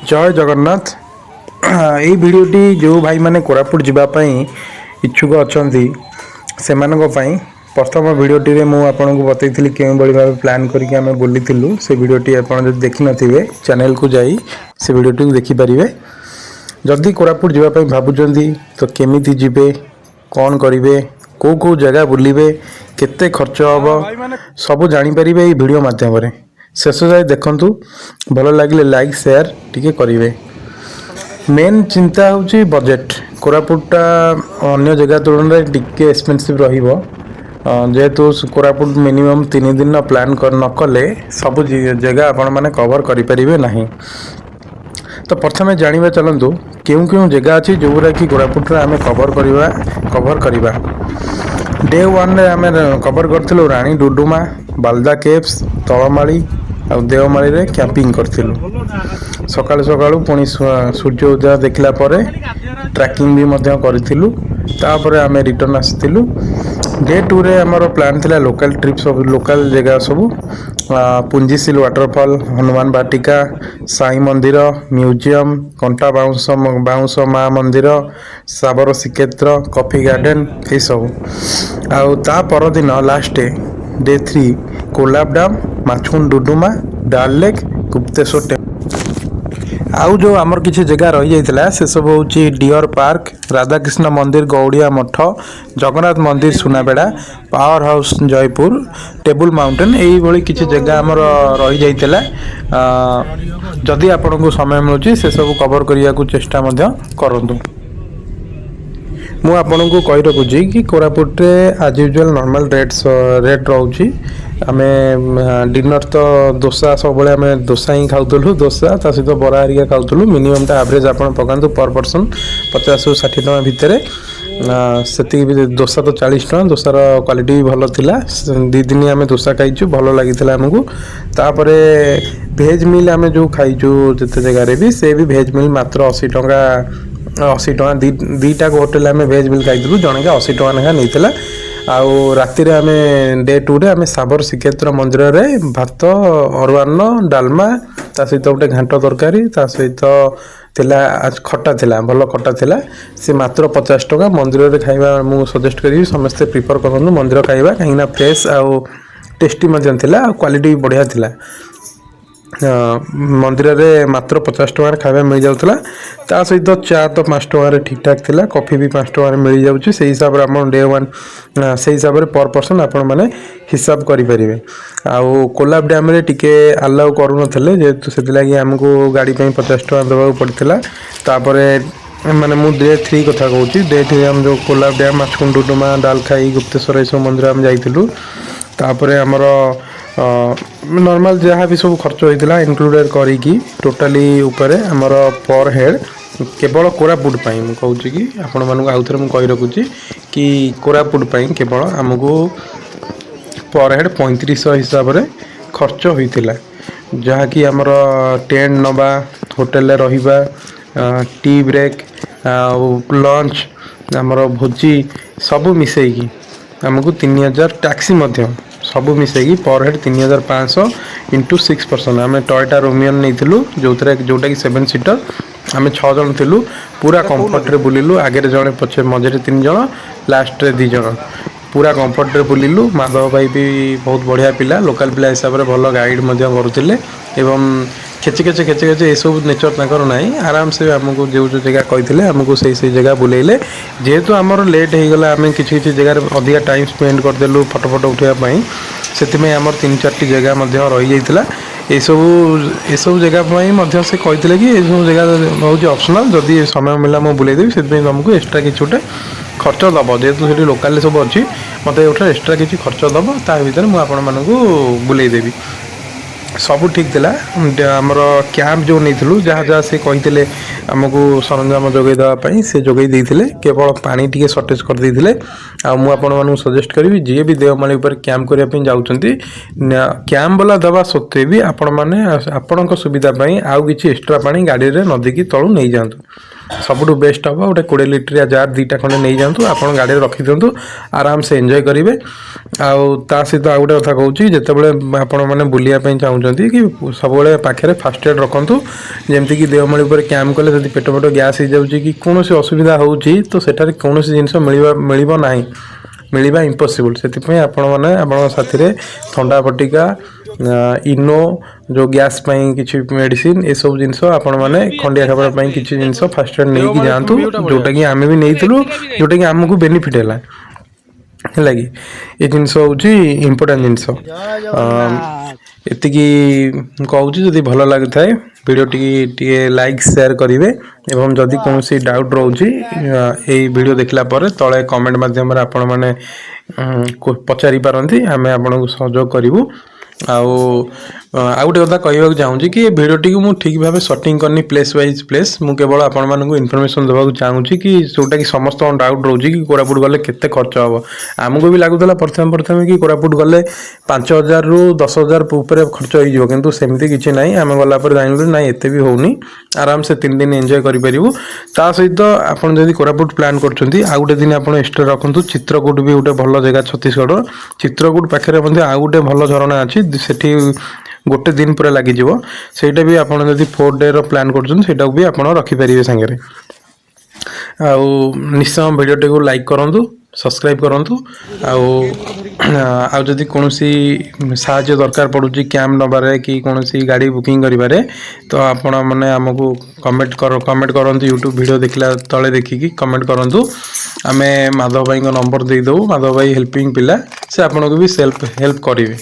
जय जगन्नाथ। यही भिडटी जो भाई मैंने कोरापुट जावाई इच्छुक अच्छा से प्रथम भिडटी मुझे बतई क्यों भाव प्लां करके बुली से भिडटी आप देखी थे चैनल को जाई से भिडटी को देखिपारे। जदि कोरापुट जावाई भावुं तो केमी जीवे कौन करेंगे कौ कौ जगह बुलवे केते खर्च हम सब जापर ये वीडियो मध्यम शेष जाए देखूँ भल लगे लाइक शेयर टी करेंगे। मेन चिंता हूँ बजेट कोरापुटा अन्य जगह तुलन में टिके एक्सपेंसिव जेहेतु कोरापुट मिनिमम 3 दिन प्लान न कले सब जगह आपण मैंने कवर करें ना। तो प्रथम जाना चलतु क्यों क्यों जगह अच्छी जो गुरा कि कोरापुट आम कवर करवा। डे 1 रे आम कवर करूँ राणी डुडुमा बालदा केव्स तलमाड़ी और देवमाली रे कैंपिंग करूँ। सकाळु सकाळु पुणी सूर्य उदय देखला परे ट्रैकिंग भी मध्य करूँ। तापर आम रिटर्न आसीलु। डे 2 रे आमर प्लान थिला लोकल ट्रिप सब लोकल जगह सब पुंजीसिल वाटरफॉल हनुमान बाटिका साई मंदिर म्यूजियम कंटा बाउंस माँ मंदिर साबर श्रीक्षेत्र कॉफी गार्डन ये सब आ परदिन last day 3 Kolab dam Machkund Duduma डाल लेक गुप्तेश्वर आउ जो आमर किसी जगह रही जाता से सब हूँ डियर पार्क राधाकृष्ण मंदिर गौड़िया मठ जगन्नाथ मंदिर Sunabeda power house Jaipur table mountain यही किसी जगह आमर रही जाता। जदि आपण को समय मिलूँ से सब कवर करने को चेष्टा करूँ। मु आपन को कही रखुची कि कोरापुट आज यूजुअल नॉर्मल रेट रोचे आम डिनर तो दोसा सब आम दोसा ही खाऊलु दोसा ता सहित बरा हरिका खाऊलु मिनिममटा एवरेज आप पकातु पर पर्सन 50 ରୁ 60 टका भितर से दोसा तो 40 टका दोसार क्वालिटी भी भल थिला 2 दिन आम दोसा खाइचु भल लगी आमको। तापर भेज मिल आम जो खाइचु जिते जगार भी से भी भेज मिल मात्र 80 टका 80 टका दीटा होटेल आम भेज मिल खाई जन के 80 टका लेखा नहीं। आउ राति आम डे 2 रे आम साबर श्रीक्षेत्र मंदिर रे भात अरुआन्न डालमा ता सहित गोटे घांट तरकारी ता सहित थिला खट्टा थिला भल खट्टा थिला से मात्र 50 टका मंदिर रे खाइबा मु सजेस्ट करी समस्ते प्रिफर करनु मंदिर खाइबा कहीं फ्रेश आउ टेस्टी मध्यम थिला क्वालिटी भी बढ़िया थिला। मंदिर रे मात्र 50 टका खाଇବା मिल जाउतला ता सहित चा तो 5 टका ठीक ठाक थिला कॉफी भी 5 टका मिल जाउची से हिसाब रे हम डे 1 से हिसाब रे पर पर्सन आपण माने हिसाब करि परिबे। आउ कोलाब डैम रे टिके अलाउ करू नथले जेतु सेति लागि हमको गाड़ी पे 50 टका देबा पड़थिला। तापरे माने मु डे 3 कथा कहूची डे 3 हम जो कोलाब डैम माछकुंड डुडुमा डालखाई गुप्तेश्वर ऐसो मंदिर हम जाइतिलु। तापरे हमर नॉर्मल जहाँ भी सब खर्च होता इनक्लूडेड करी टोटाली ऊपर आमर पर हेड केवल कोरापुट कहूँ कि आपण मानक आउ थे मुझे रखुची कि कोरापुट केवल आमको पर हेड 3500 हिसाब से खर्च होता जहाँकि आमर टेंट नवा होटेल रहिबा टी ब्रेक लंच आमर भोजी सब मिसेगी आमको 3000 टैक्सी सबू मिसेगी पर हेड 3500 इंटू 6 पर्सन आम टॉयटा रोमियन नहीं जोटा कि 7 सीटर आम 6 जन थिलु पूरा कंफर्ट रे बुलिलु आगे जड़े पछे मझे 3 जन लास्ट रे 2 जन पूरा कंफर्ट रे बुलिलु। माधव भाई भी बहुत बढ़िया पिला लोकल पिला हिसाब से भल गाइड करुले एवं खेचे खेचे खेचे खेचे ये सब नेचर तक ना आराम से आमको जो जो जगह कही आमको से जगह बुलेले जेहेतु आमर लेट हो गला आम कि जगह अधिका टाइम स्पेंड करदेलु फोटो फोटो उठाई से आमर 3-4 जगह रही जाता ये सब जगह से कही कि ये सब जगह हूँ ऑप्शनल जदि समय मिला मुझे बुलेदेवी से तुमको एक्सट्रा किसी गोटे खर्च दब जेहेतु से लोकाल सब अच्छी मत गोटे एक्सट्रा किसी खर्च दब ता भर मुझे बुलेदेवी सब ठीक थिला। आमर कैंप जो नहीं जहाँ जहाँ से कही आमको सरंजाम जोगे देवाई से जोगे देते केवल पानी टी सर्टेज कर देते आपको सजेस्ट करी जी भी देवमाली पर कैंप करने जाऊँगी कैंप वाला दवा सत्वे भी आपण मैंने आपण सुविधा आउ कि एक्सट्रा पानी गाड़ी में नदी की तलू नहीं जातु ସବୁଠୁ बेस्ट हम गोटे 20 लिटर जार दुईटा खंडे नहीं जातु आप गाड़ी रखी दिंतु आराम से एंजॉय करेंगे ता सहित आ गोटे कथा कहूँ जितेबाला आपण मैंने बुलायापी चाहते कि सब पाखे फास्ट एड रखु जमती कि देवमाली पर कैंप कले जब पेट पेट गैस हो जाऊँगी कि कौन असुविधा हो तो सेठारे कौन जिनस मिल ना मिलवा इम्पॉसिबल से आपण मैंने आप साथी थंडा बटिका इनो जो गैस किसी मेडिसिन ये सब जिनस आपण मैंने खंडिया खावाई किसी जिनस फास्ट एड नहीं जातु जोटा कि आम भी नहीं जोटा कि आमको बेनिफिट है लगी ये जिनस हूँ इम्पोर्टाट जिनस एति कहूँ जदि भल लगी था वीडियो टी लाइक शेयर करेंगे एवं जदि कौन डाउट रोचे यही वीडियो देखला तले कमेंट माध्यम आपण मैंने पचारि पारती आम आपन को सहयोग करूँ आउ गोटे कथा कहवाक चाहूँगी कि भिडियोटी को ठीक भाव सटिंग करनी प्लेस वाइज प्लेस मु केवल आपण मानक इनफॉरमेशन देवाक चाहूँगी कि जोटा कि समस्त डाउट रोचे कि कोरापुट गले केते खर्च हम आमको भी लगुला प्रथम प्रथम कि कोरापुट गले 5,000 रु 10,000 ऊपर खर्च हो किंतु सेमती किसी ना आम गलापर जानलु ना एत भी होनी आराम से 3 दिन एंजॉय करूँ ता सहित आपड़ जब कोरापुट प्लान कर गोटे दिन आप एक्सट्रा रखु चित्रकूट भी गोटे भल जगह छत्तीसगढ़ चित्रकूट पाखे आ गोटे भल झरणा अच्छी से गोटे दिन पूरा लगी सेटा भी आपड़ जब 4 डे प्लान कर भी आप रखिपारे सांगे आउ निश्चय भिडियोटी को लाइक करूँ सब्सक्राइब करूँ आउ जदि कौन साहाय्य दरकार पड़ुची कैंप नबारे कि कौन गाड़ी बुकिंग करें तो आपण मैंने आमको कमेंट करूँ यूट्यूब वीडियो देखला तले देखिकी कमेंट करूँ आम माधव भाई नंबर देदेव माधव भाई हेल्पिंग पिला से आपको भी हेल्प करेंगे।